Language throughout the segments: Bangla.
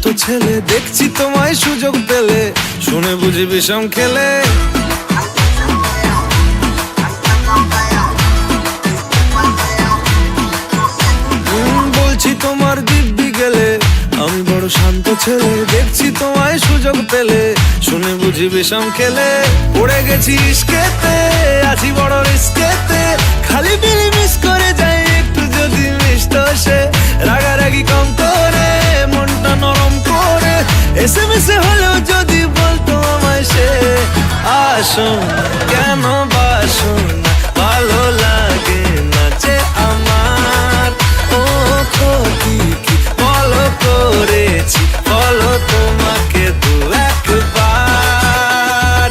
শান্ত ছেলে, দেখছি তোমায় সুযোগ পেলে, শুনে বুঝি বিষম খেলে। বলছি তোমার দিব্যি গেলে, আমি বড় শান্ত ছেলে, দেখছি তোমায় সুযোগ পেলে, শুনে বুঝি বিষম খেলে। পড়ে গেছি ইস্কেতে, আছি বড় রিস্কেতে, খালি বিলি মিস করে যাই একটু যদি মিষ্ট সে। রাগারাগি কম করে, মনটা নরম করে, এসএমএসে হলেও যদি বলতো আমায় সে। আসো কেন বাসো না, ভালো লাগে না যে আমার। ও ক্ষতি কি বলো করেছি, বলো তোমাকে দু একবার।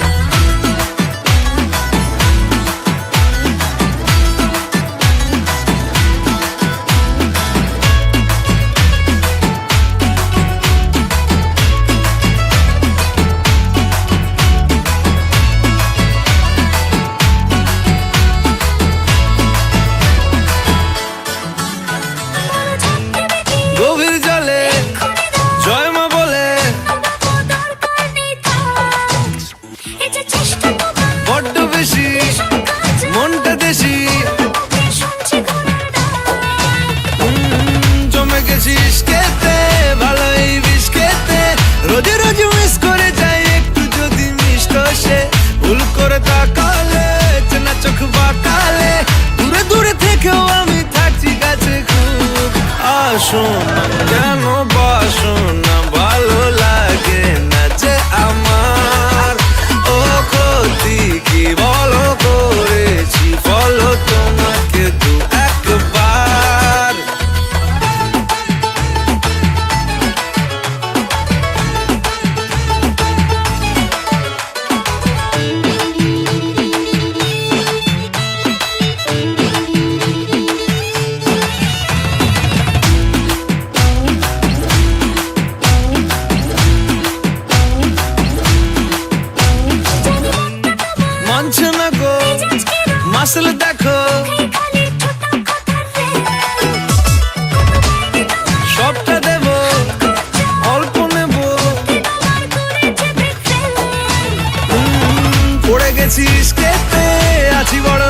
গভীর জলে জয় মা বলে, বড্ড বেশি মনটা দেশি। জমে গেছি ইস্কেতে, ভালোই বিষ খেতে, রোজে রোজ মিস করে যাই একটু যদি মিষ্ট সে। ভুল করে তাকালে, চেনা চোখ বাঁকালে, দূরে দূরে থেকেও আমি থাকছি কাছে খুব। আসো না কেন বাসো না, ভালো লাগে না যে আমার। ও ক্ষতি কি বলো করেছি, বলো তোমাকে দু একবার। মানছে না গো মাসল দেখো, সবটা দেব অল্প নেব। পড়ে গেছি ইস্কেতে, আছি বড়